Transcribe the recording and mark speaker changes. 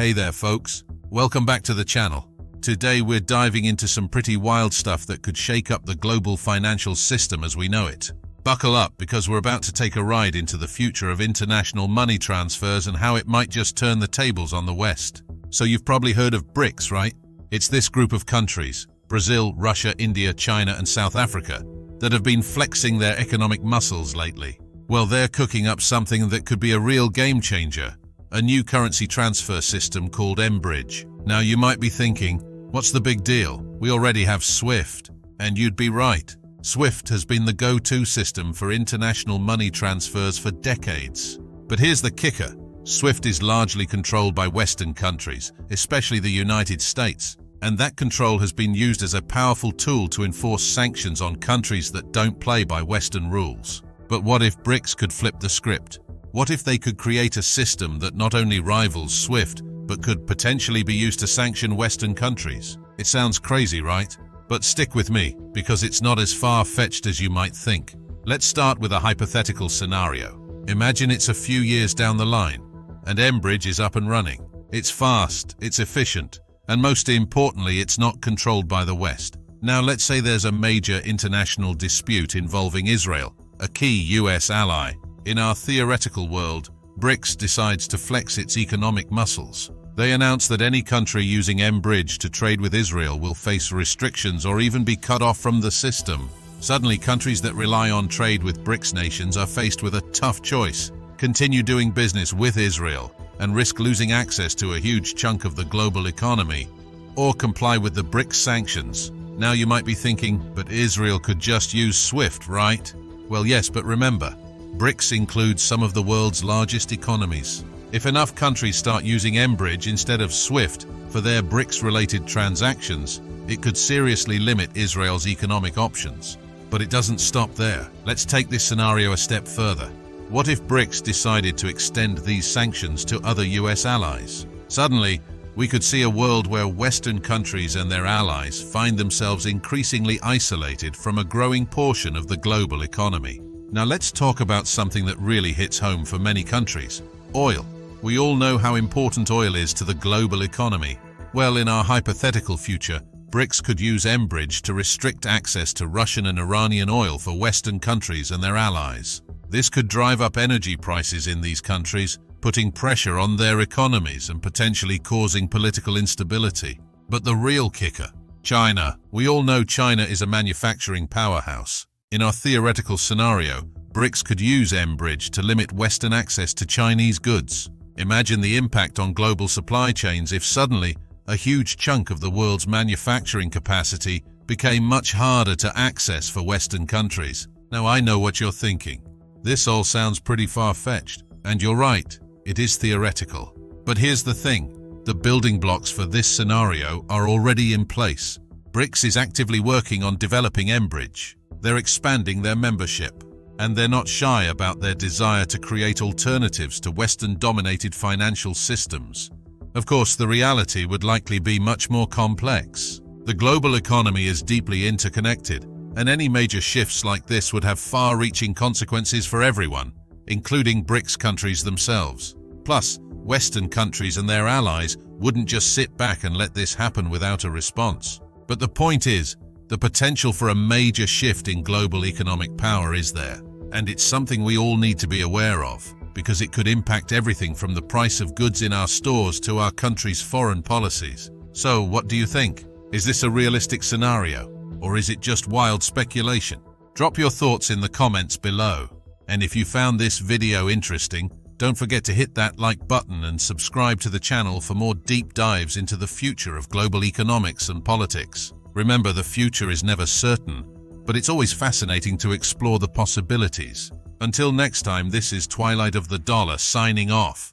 Speaker 1: Hey there folks, welcome back to the channel. Today we're diving into some pretty wild stuff that could shake up the global financial system as we know it. Buckle up because we're about to take a ride into the future of international money transfers and how it might just turn the tables on the West. So you've probably heard of BRICS, right? It's this group of countries, Brazil, Russia, India, China and South Africa, that have been flexing their economic muscles lately. Well, they're cooking up something that could be a real game changer. A new currency transfer system called mBridge. Now you might be thinking, what's the big deal? We already have SWIFT. And you'd be right. SWIFT has been the go-to system for international money transfers for decades. But here's the kicker. SWIFT is largely controlled by Western countries, especially the United States. And that control has been used as a powerful tool to enforce sanctions on countries that don't play by Western rules. But what if BRICS could flip the script? What if they could create a system that not only rivals SWIFT, but could potentially be used to sanction Western countries? It sounds crazy, right? But stick with me, because it's not as far-fetched as you might think. Let's start with a hypothetical scenario. Imagine it's a few years down the line, and mBridge is up and running. It's fast, it's efficient, and most importantly, it's not controlled by the West. Now let's say there's a major international dispute involving Israel, a key US ally. In our theoretical world, BRICS decides to flex its economic muscles. They announce that any country using mBridge to trade with Israel will face restrictions or even be cut off from the system. Suddenly, countries that rely on trade with BRICS nations are faced with a tough choice: continue doing business with Israel and risk losing access to a huge chunk of the global economy, or comply with the BRICS sanctions. Now you might be thinking, but Israel could just use SWIFT, right? Well, yes, but remember, BRICS includes some of the world's largest economies. If enough countries start using mBridge instead of SWIFT for their BRICS-related transactions, it could seriously limit Israel's economic options. But it doesn't stop there. Let's take this scenario a step further. What if BRICS decided to extend these sanctions to other US allies? Suddenly, we could see a world where Western countries and their allies find themselves increasingly isolated from a growing portion of the global economy. Now let's talk about something that really hits home for many countries: oil. We all know how important oil is to the global economy. Well, in our hypothetical future, BRICS could use mBridge to restrict access to Russian and Iranian oil for Western countries and their allies. This could drive up energy prices in these countries, putting pressure on their economies and potentially causing political instability. But the real kicker, China. We all know China is a manufacturing powerhouse. In our theoretical scenario, BRICS could use mBridge to limit Western access to Chinese goods. Imagine the impact on global supply chains if suddenly a huge chunk of the world's manufacturing capacity became much harder to access for Western countries. Now I know what you're thinking. This all sounds pretty far-fetched, and you're right, it is theoretical. But here's the thing, the building blocks for this scenario are already in place. BRICS is actively working on developing mBridge. They're expanding their membership, and they're not shy about their desire to create alternatives to Western-dominated financial systems. Of course, the reality would likely be much more complex. The global economy is deeply interconnected, and any major shifts like this would have far-reaching consequences for everyone, including BRICS countries themselves. Plus, Western countries and their allies wouldn't just sit back and let this happen without a response. But the point is, the potential for a major shift in global economic power is there, and it's something we all need to be aware of, because it could impact everything from the price of goods in our stores to our country's foreign policies. So, what do you think? Is this a realistic scenario, or is it just wild speculation? Drop your thoughts in the comments below. And if you found this video interesting, don't forget to hit that like button and subscribe to the channel for more deep dives into the future of global economics and politics. Remember, the future is never certain, but it's always fascinating to explore the possibilities. Until next time, this is Twilight of the Dollar signing off.